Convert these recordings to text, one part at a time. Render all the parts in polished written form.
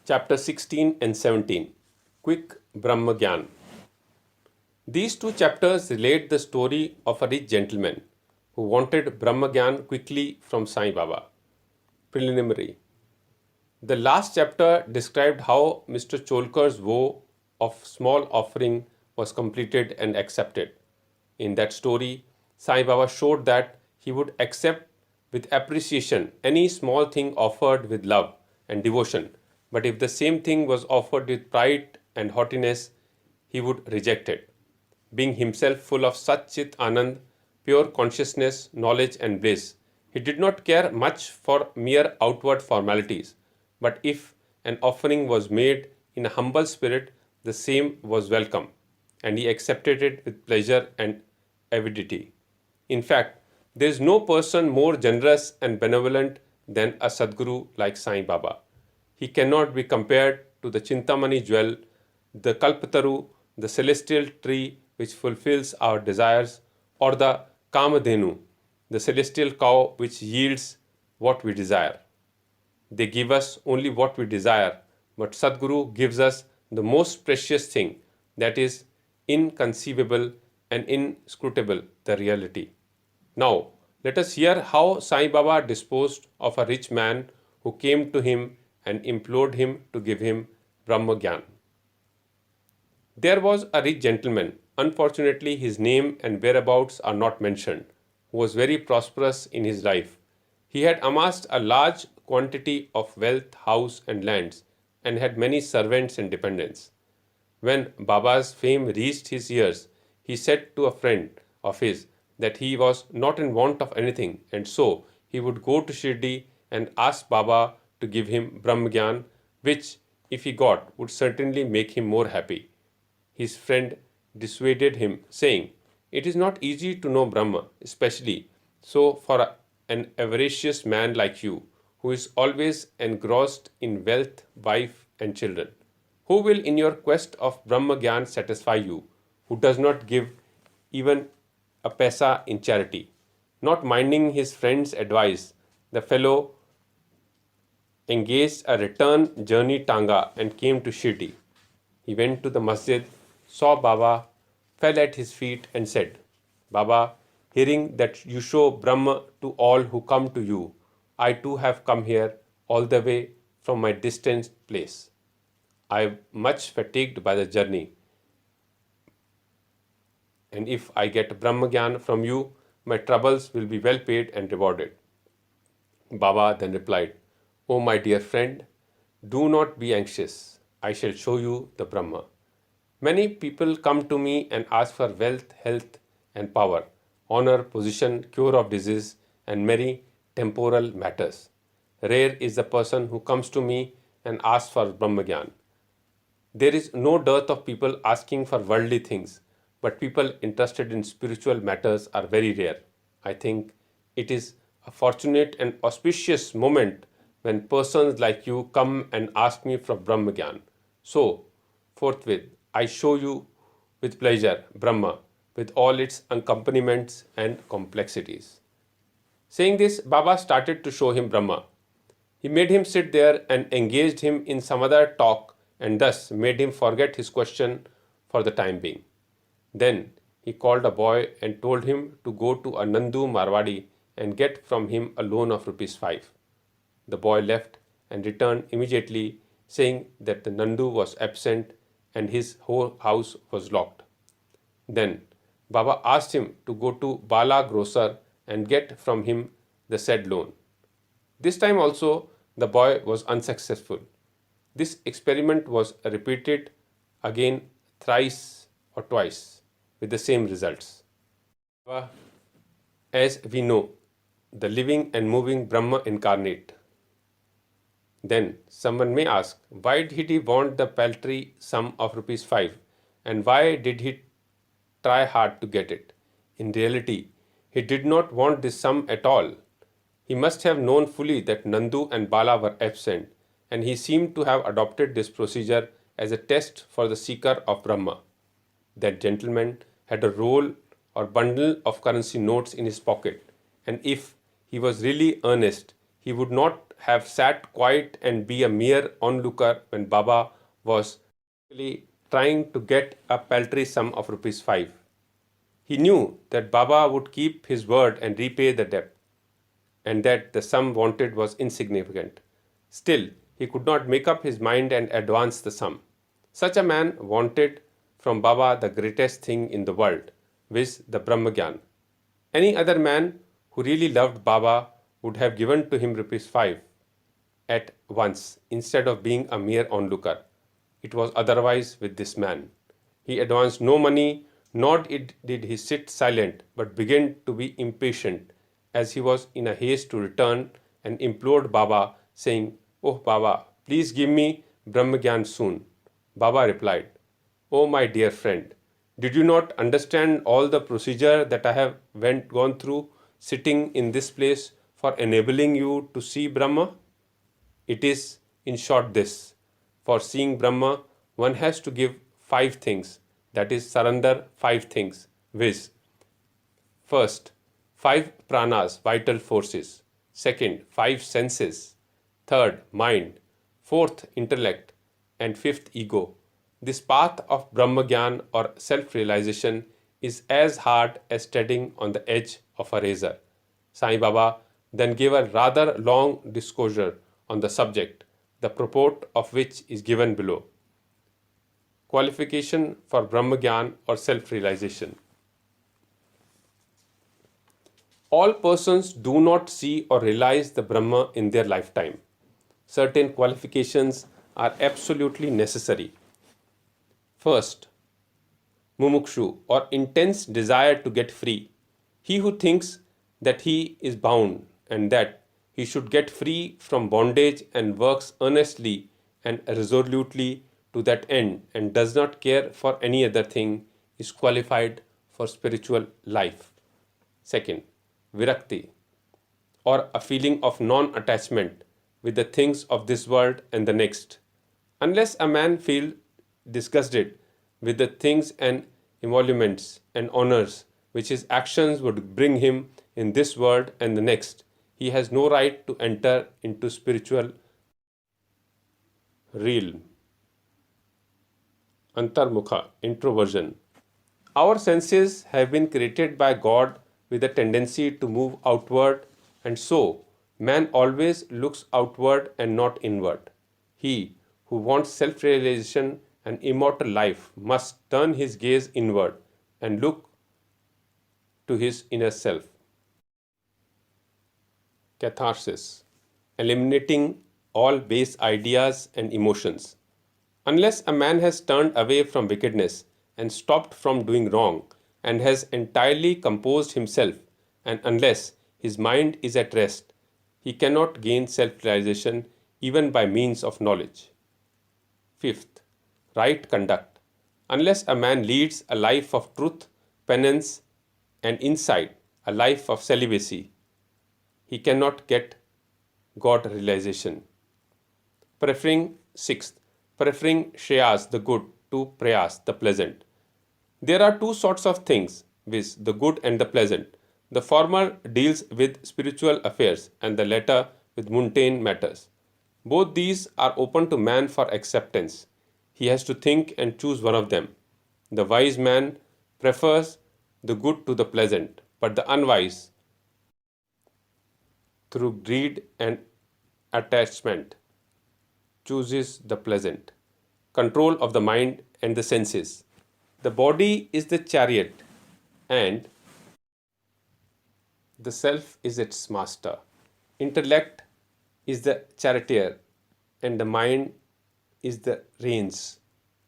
Chapter 16 and 17, Quick Brahma Gyan. These two chapters relate the story of a rich gentleman who wanted Brahma Gyan quickly from Sai Baba. Preliminary. The last chapter described how Mr. Cholkar's vow of small offering was completed and accepted. In that story, Sai Baba showed that he would accept with appreciation any small thing offered with love and devotion, but if the same thing was offered with pride and haughtiness, he would reject it. Being himself full of Satchit Anand, pure consciousness, knowledge and bliss, he did not care much for mere outward formalities, but if an offering was made in a humble spirit, the same was welcome, and he accepted it with pleasure and avidity. In fact, there is no person more generous and benevolent than a Sadguru like Sai Baba. He cannot be compared to the Chintamani jewel, the Kalpataru, the celestial tree which fulfills our desires, or the Kamadhenu, the celestial cow which yields what we desire. They give us only what we desire, but Sadguru gives us the most precious thing, that is inconceivable and inscrutable, the reality. Now, let us hear how Sai Baba disposed of a rich man who came to him and implored him to give him Brahma Gyan. There was a rich gentleman, unfortunately his name and whereabouts are not mentioned, who was very prosperous in his life. He had amassed a large quantity of wealth, house and lands, and had many servants and dependents. When Baba's fame reached his ears, he said to a friend of his that he was not in want of anything, and so he would go to Shirdi and ask Baba to give him Brahma Gyan, which, if he got, would certainly make him more happy. His friend dissuaded him, saying, "It is not easy to know Brahma, especially so for an avaricious man like you, who is always engrossed in wealth, wife and children. Who will in your quest of Brahma Gyan satisfy you, who does not give even a paisa in charity?" Not minding his friend's advice, the fellow engaged a return journey tanga and came to Shirdi. He went to the masjid, saw Baba, fell at his feet and said, "Baba, hearing that you show Brahma to all who come to you, I too have come here all the way from my distant place. I am much fatigued by the journey, and if I get Brahma Gyan from you, my troubles will be well paid and rewarded." Baba then replied, "O my dear friend, do not be anxious. I shall show you the Brahma. Many people come to me and ask for wealth, health and power, honor, position, cure of disease and many temporal matters. Rare is the person who comes to me and asks for Brahma Gyan. There is no dearth of people asking for worldly things, but people interested in spiritual matters are very rare. I think it is a fortunate and auspicious moment when persons like you come and ask me for Brahma Gyan. So, forthwith, I show you with pleasure Brahma with all its accompaniments and complexities." Saying this, Baba started to show him Brahma. He made him sit there and engaged him in some other talk and thus made him forget his question for the time being. Then he called a boy and told him to go to a Nandu Marwadi and get from him a loan of ₹5. The boy left and returned immediately, saying that the Nandu was absent and his whole house was locked. Then Baba asked him to go to Bala Grocer and get from him the said loan. This time also the boy was unsuccessful. This experiment was repeated again thrice or twice with the same results. As we know, the living and moving Brahma incarnate. Then someone may ask, why did he want the paltry sum of ₹5 and why did he try hard to get it? In reality, he did not want this sum at all. He must have known fully that Nandu and Bala were absent, and he seemed to have adopted this procedure as a test for the seeker of Brahma. That gentleman had a roll or bundle of currency notes in his pocket, and if he was really earnest, he would not have sat quiet and be a mere onlooker when Baba was really trying to get a paltry sum of rupees 5. He knew that Baba would keep his word and repay the debt, and that the sum wanted was insignificant. Still, he could not make up his mind and advance the sum. Such a man wanted from Baba the greatest thing in the world, viz. The Brahma Gyan. Any other man who really loved Baba would have given to him rupees 5 at once instead of being a mere onlooker. It was otherwise with this man. He advanced no money, nor did he sit silent, but began to be impatient as he was in a haste to return and implored Baba, saying, "Oh Baba, please give me Brahma Gyan soon." Baba replied, "Oh my dear friend, did you not understand all the procedure that I have gone through sitting in this place for enabling you to see Brahma? It is, in short, this. For seeing Brahma, one has to give 5 things, that is, surrender 5 things, viz. First, 5 pranas, vital forces. Second, 5 senses. Third, mind. Fourth, intellect. And fifth, ego. This path of Brahma Gyan or self-realization is as hard as treading on the edge of a razor. Sai Baba then gave a rather long discourse on the subject, the purport of which is given below. Qualification for Brahma Gyan or self-realization. All persons do not see or realize the Brahma in their lifetime. Certain qualifications are absolutely necessary. First, mumukshu or intense desire to get free. He who thinks that he is bound and that he should get free from bondage and works earnestly and resolutely to that end and does not care for any other thing is qualified for spiritual life. Second, virakti or a feeling of non-attachment with the things of this world and the next. Unless a man feel disgusted with the things and emoluments and honors which his actions would bring him in this world and the next, he has no right to enter into spiritual realm. Antarmukha, introversion. Our senses have been created by God with a tendency to move outward, and so man always looks outward and not inward. He who wants self-realization and immortal life must turn his gaze inward and look to his inner self. Catharsis, eliminating all base ideas and emotions. Unless a man has turned away from wickedness and stopped from doing wrong and has entirely composed himself, and unless his mind is at rest, he cannot gain self-realization even by means of knowledge. Fifth, right conduct. Unless a man leads a life of truth, penance, and insight, a life of celibacy, he cannot get God realization. Sixth, preferring shreyas, the good, to prayas, the pleasant. There are 2 sorts of things, viz. The good and the pleasant. The former deals with spiritual affairs and the latter with mundane matters. Both these are open to man for acceptance. He has to think and choose one of them. The wise man prefers the good to the pleasant, but the unwise, through greed and attachment, chooses the pleasant. Control of the mind and the senses. The body is the chariot and the self is its master. Intellect is the charioteer and the mind is the reins.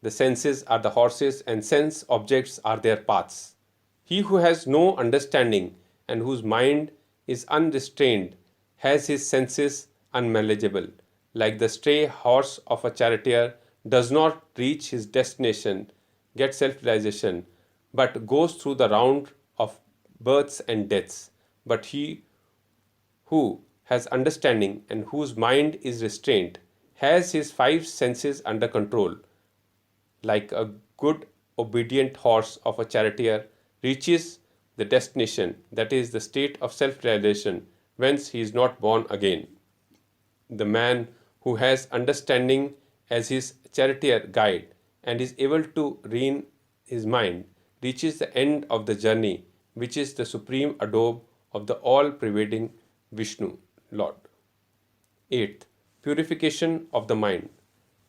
The senses are the horses and sense objects are their paths. He who has no understanding and whose mind is unrestrained has his senses unmanageable. Like the stray horse of a charioteer does not reach his destination, get self-realization, but goes through the round of births and deaths. But he who has understanding and whose mind is restrained has his 5 senses under control. Like a good obedient horse of a charioteer reaches the destination, that is the state of self-realization, whence he is not born again. The man who has understanding as his charioteer guide and is able to rein his mind reaches the end of the journey, which is the supreme abode of the all-pervading Vishnu, Lord. Eighth, purification of the mind.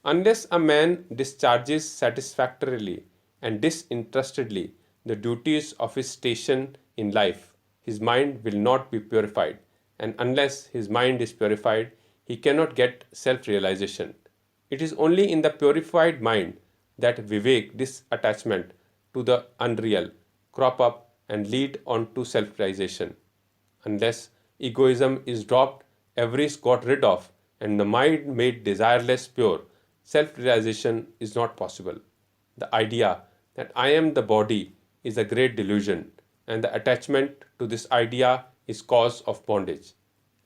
Unless a man discharges satisfactorily and disinterestedly the duties of his station in life, his mind will not be purified, and unless his mind is purified, he cannot get self realization. It is only in the purified mind that Vivek, disattachment to the unreal, crop up and lead on to self realization. Unless egoism is dropped, avarice got rid of, and the mind made desireless pure, self realization is not possible. The idea that I am the body is a great delusion, and the attachment to this idea is cause of bondage.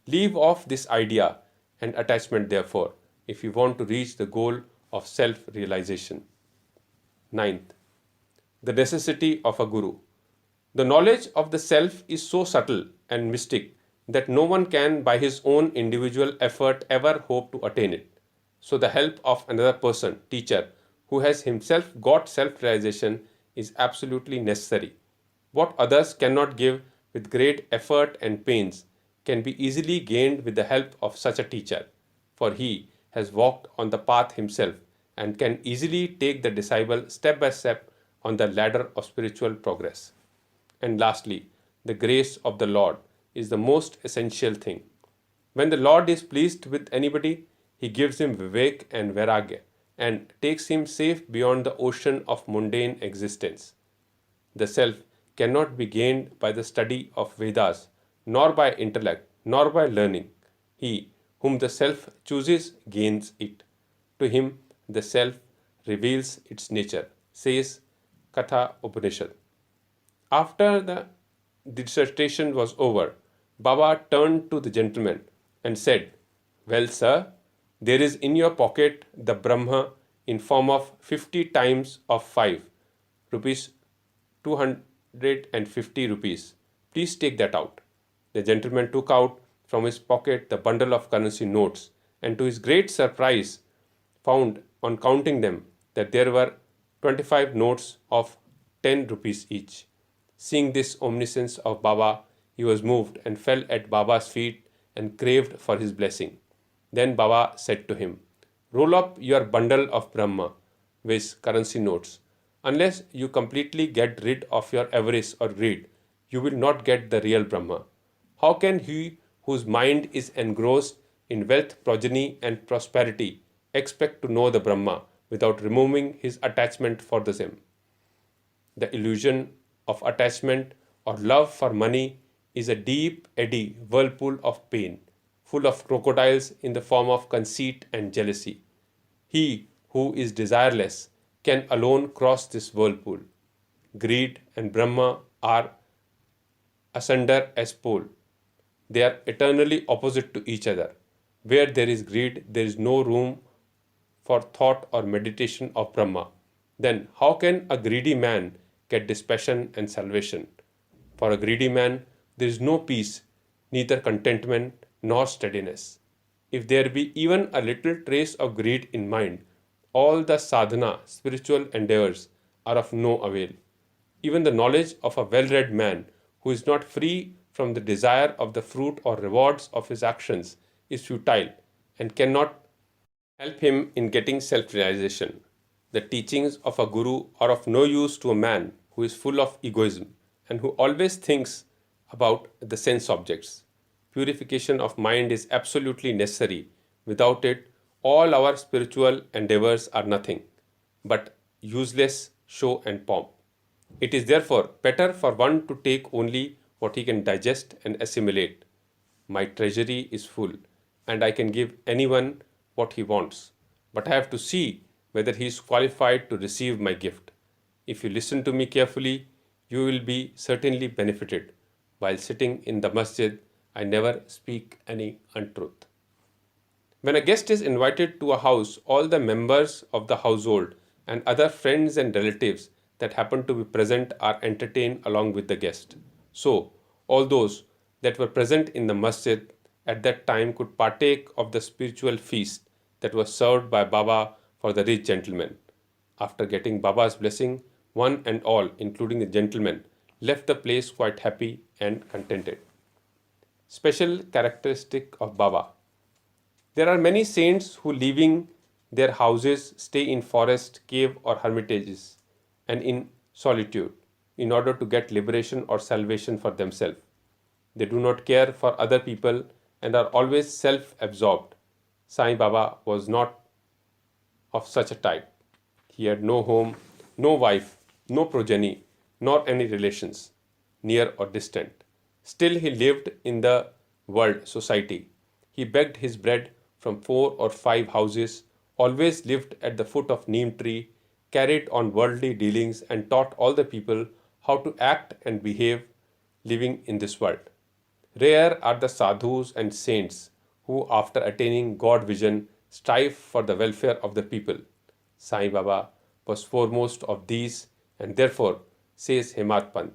Leave off this idea and attachment, therefore, if you want to reach the goal of self realization. Ninth, the necessity of a guru. The knowledge of the self is so subtle and mystic that no one can, by his own individual effort, ever hope to attain it. So, the help of another person, teacher, who has himself got self realization is absolutely necessary. What others cannot give with great effort and pains can be easily gained with the help of such a teacher, for he has walked on the path himself and can easily take the disciple step by step on the ladder of spiritual progress. And lastly, the grace of the Lord is the most essential thing. When the Lord is pleased with anybody, he gives him vivek and vairagya and takes him safe beyond the ocean of mundane existence. The self cannot be gained by the study of Vedas, nor by intellect, nor by learning. He whom the self chooses gains it. To him the self reveals its nature, says Katha Upanishad. After the dissertation was over, Baba turned to the gentleman and said, "Well, sir, there is in your pocket the Brahma in form of 50 times of 5, rupees 250 rupees. Please take that out." The gentleman took out from his pocket the bundle of currency notes, and to his great surprise, found on counting them that there were 25 notes of 10 rupees each. Seeing this omniscience of Baba, he was moved and fell at Baba's feet and craved for his blessing. Then Baba said to him, "Roll up your bundle of Brahma, viz. currency notes. Unless you completely get rid of your avarice or greed, you will not get the real Brahma. How can he whose mind is engrossed in wealth, progeny, and prosperity expect to know the Brahma without removing his attachment for the same?" The illusion of attachment or love for money is a deep eddy whirlpool of pain, full of crocodiles in the form of conceit and jealousy. He who is desireless can alone cross this whirlpool. Greed and Brahma are asunder as pole. They are eternally opposite to each other. Where there is greed, there is no room for thought or meditation of Brahma. Then how can a greedy man get dispassion and salvation? For a greedy man, there is no peace, neither contentment nor steadiness. If there be even a little trace of greed in mind, all the sadhana, spiritual endeavors, are of no avail. Even the knowledge of a well-read man who is not free from the desire of the fruit or rewards of his actions is futile and cannot help him in getting self-realization. The teachings of a guru are of no use to a man who is full of egoism and who always thinks about the sense objects. Purification of mind is absolutely necessary. Without it, all our spiritual endeavors are nothing but useless show and pomp. It is therefore better for one to take only what he can digest and assimilate. My treasury is full, and I can give anyone what he wants, but I have to see whether he is qualified to receive my gift. If you listen to me carefully, you will be certainly benefited. While sitting in the masjid, I never speak any untruth. When a guest is invited to a house, all the members of the household and other friends and relatives that happen to be present are entertained along with the guest. So, all those that were present in the masjid at that time could partake of the spiritual feast that was served by Baba for the rich gentlemen. After getting Baba's blessing, one and all, including the gentlemen, left the place quite happy and contented. Special characteristic of Baba. There are many saints who, leaving their houses, stay in forest, cave, or hermitages and in solitude in order to get liberation or salvation for themselves. They do not care for other people and are always self absorbed. Sai Baba was not of such a type. He had no home, no wife, no progeny, nor any relations, near or distant. Still, he lived in the world society. He begged his bread from 4 or 5 houses, always lived at the foot of neem tree, carried on worldly dealings, and taught all the people how to act and behave living in this world. Rare are the sadhus and saints who, after attaining God vision, strive for the welfare of the people. Sai Baba was foremost of these, and therefore, says Hemat Pant,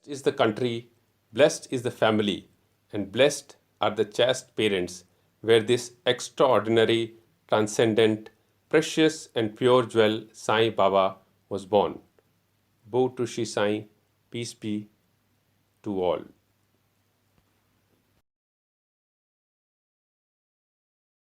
blessed is the country, blessed is the family, and blessed are the chaste parents where this extraordinary, transcendent, precious, and pure jewel Sai Baba was born. Bo to Shri Sai, peace be to all.